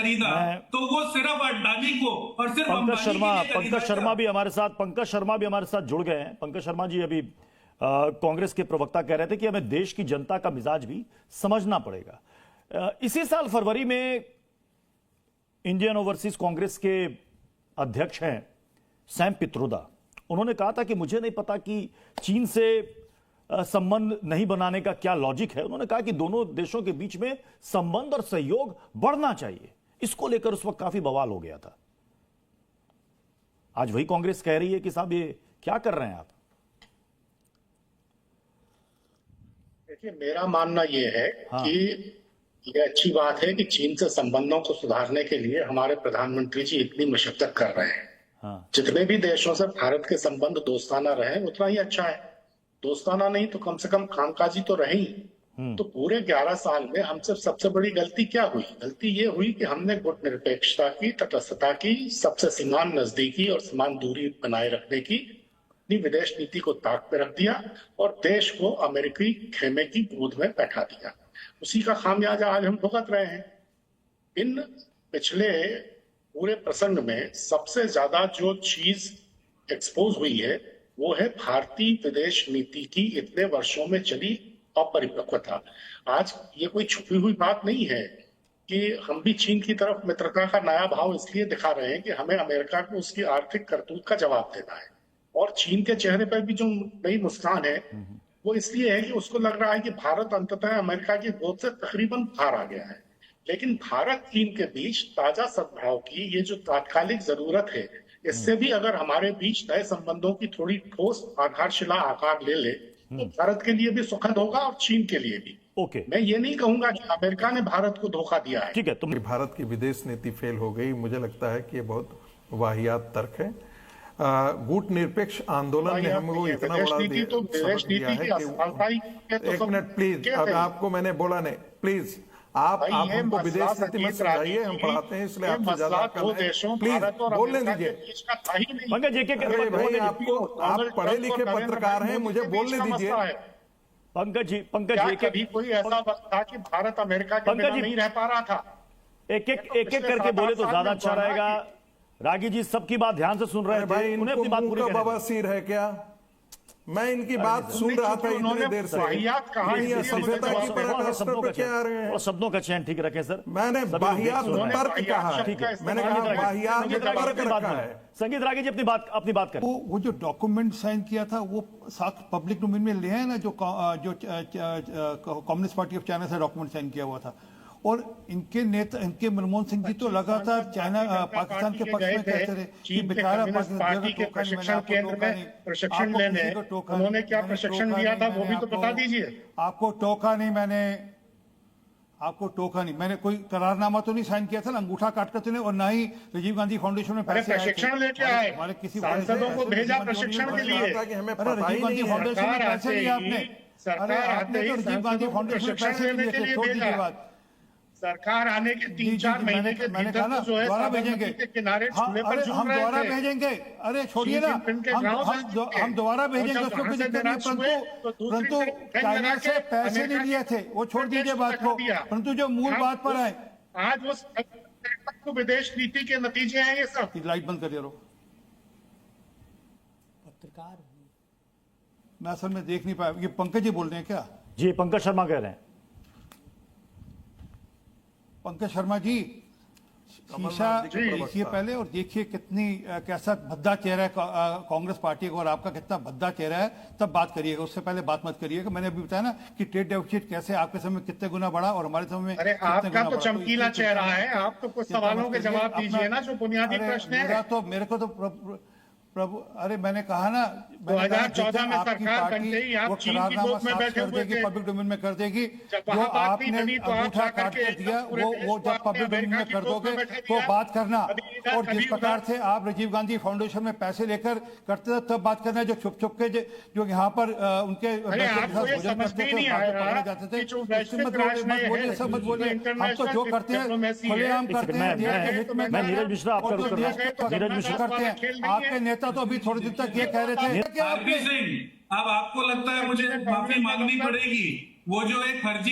खरीदा तो वो सिर्फ अडानी को और सिर्फ पंकज शर्मा भी हमारे साथ जुड़ गए हैं। पंकज शर्मा जी अभी कांग्रेस के प्रवक्ता कह रहे थे कि हमें देश की जनता का मिजाज भी समझना पड़ेगा। इसी साल फरवरी में इंडियन ओवरसीज कांग्रेस के अध्यक्ष हैं सैम पित्रोदा, उन्होंने कहा था कि मुझे नहीं पता कि चीन से संबंध नहीं बनाने का क्या लॉजिक है। उन्होंने कहा कि दोनों देशों के बीच में संबंध और सहयोग बढ़ना चाहिए। इसको लेकर उस वक्त काफी बवाल हो गया था। आज वही कांग्रेस कह रही है कि साहब ये क्या कर रहे हैं आप। देखिए, मेरा मानना यह है कि ये अच्छी बात है कि चीन से संबंधों को सुधारने के लिए हमारे प्रधानमंत्री जी इतनी मशक्कत कर रहे हैं। जितने भी देशों से भारत के संबंध दोस्ताना रहे उतना ही अच्छा है। दोस्ताना नहीं तो कम से कम कामकाजी तो रहे ही। तो पूरे 11 साल में हमसे सबसे बड़ी गलती क्या हुई? गलती ये हुई कि हमने गुटनिरपेक्षता की, तटस्थता की, सबसे समान नजदीकी और समान दूरी बनाए रखने की अपनी विदेश नीति को ताक पे रख दिया और देश को अमेरिकी खेमे की गोद में बैठा दिया। उसी का खामियाजा आज हम भुगत रहे हैं। इन पिछले पूरे प्रसंग में सबसे ज्यादा जो चीज एक्सपोज हुई है वो है भारतीय विदेश नीति की इतने वर्षों में चली अपरिपक्वता। आज ये कोई छुपी हुई बात नहीं है कि हम भी चीन की तरफ मित्रता का नया भाव इसलिए दिखा रहे हैं कि हमें अमेरिका को उसकी आर्थिक करतूत का जवाब देना है। और चीन के चेहरे पर भी जो नई मुस्कान है वो इसलिए है कि उसको लग रहा है कि भारत अंततः अमेरिका की गोद से तकरीबन बाहर आ गया है। लेकिन भारत चीन के बीच ताजा सद्भाव की ये जो तात्कालिक जरूरत है, इससे भी अगर हमारे बीच नए संबंधों की थोड़ी ठोस आधारशिला आकार ले ले तो भारत के लिए भी सुखद होगा और चीन के लिए भी। मैं ये नहीं कहूंगा कि अमेरिका ने भारत को धोखा दिया है। ठीक है, तुम भारत की विदेश नीति फेल हो गई, मुझे लगता है कि ये बहुत वाहियात तर्क है। गुट निरपेक्ष आंदोलन ने हमको इतना बड़ा सबक दिया है कि एक मिनट प्लीज, अब आपको मैंने बोला नहीं, प्लीज आप हमको विदेश नीति में समझाइए, हम पढ़ाते हैं इसलिए आपसे ज्यादा प्लीज बोलने दीजिए। भाई आप पढ़े लिखे पत्रकार हैं, मुझे बोलने दीजिए। पंकज जी कभी कोई ऐसा वक्त था कि भारत अमेरिका के बिना नहीं रह पा रहा था? एक करके बोले तो ज्यादा अच्छा रहेगा। रागी जी सबकी बात ध्यान से सुन रहे हैं। भाई इनको मुंह का बवासीर है क्या? मैं इनकी बात सुन रहा था इतने देर से। सभ्यता की पराकाष्ठा पे क्या आ रहे हैं? शब्दों का चयन ठीक रखें सर। मैंने बाहियात तर्क कहा है, ठीक है, मैंने कहा बाहियात तर्क रखा है। संगीत रागी जी अपनी बात करें। वो जो डॉक्यूमेंट साइन किया था वो साथ पब्लिक डोमेन में ले है ना, जो कम्युनिस्ट पार्टी ऑफ चाइना से डॉक्यूमेंट साइन किया हुआ था। और इनके नेता, इनके मनमोहन सिंह जी तो लगातार चाइना पाकिस्तान के पक्ष में कहते रहे कि बेचारा पार्टी के प्रशिक्षण केंद्र में प्रशिक्षण लेने उन्होंने क्या प्रशिक्षण दिया था वो भी तो बता दीजिए। आपको टोका नहीं, मैंने कोई करारनामा तो नहीं साइन किया था ना, अंगूठा काट कर और ना ही राजीव गांधी फाउंडेशन में पैसे प्रशिक्षण लेके आए, हमारे किसी सांसदों को भेजा प्रशिक्षण के लिए। राजीव गांधी फाउंडेशन में पैसे लिए आपने, आपने तो राजीव गांधी फाउंडेशन में पैसे लिए थे, छोड़ दीजिए बात। सरकार आने के 3-4 महीने के भीतर जो है द्वारा भेजेंगे के किनारे झूले पर झूल हम रहे द्वारा थे। भेजेंगे। अरे छोड़िए ना, हम दोबारा भेजेंगे, उसको कोई दिक्कत नहीं, परंतु चाइना से पैसे नहीं लिए थे, वो छोड़ दीजिए बात को। परंतु जो मूल बात पर आए, आज वो विदेश नीति के नतीजे हैं ये सब। लाइट बंद कर दो। पत्रकार मैं असल में देख नहीं पाया। ये पंकज जी बोल रहे हैं क्या? जी पंकज शर्मा कह रहे हैं। पंकज शर्मा जी, शीशा देखिए पहले और देखिए कैसा भद्दा चेहरा है कांग्रेस पार्टी का और आपका कितना भद्दा चेहरा है, तब बात करिएगा, उससे पहले बात मत करिएगा। मैंने अभी बताया ना कि ट्रेड डेफिसिट कैसे आपके समय में कितने गुना बढ़ा और हमारे समय में। अरे आपका तो चमकीला चेहरा है, आप तो कुछ सवालों के जवाब दीजिए ना जो बुनियादी प्रश्न है। मेरे को तो प्रभु, अरे मैंने कहा ना 2014 में सरकार बन गई, आप चीन की गोद में बैठे हुए थे, पब्लिक डोमेन में कर देगी। जब वो बात नहीं आपने बनी तो अंगूठा आप काट कर दिया, वो जब पब्लिक डोमेन में कर दोगे तो बात करना। और जिस प्रकार से आप राजीव गांधी फाउंडेशन में पैसे लेकर करते थे तब बात करना। जो छुप छुप के जो यहाँ पर उनके भोजन करते थे, पकड़े जाते थे, सब मत बोलिए। हम तो जो करते हैं खुलेआम करते हैं, नीरज मिश्रा करते हैं। आपके नेता तो अभी थोड़े दिन तक ये कह रहे थे कि अब आपको लगता है मुझे माफी मांगनी पड़ेगी, वो जो एक फर्जी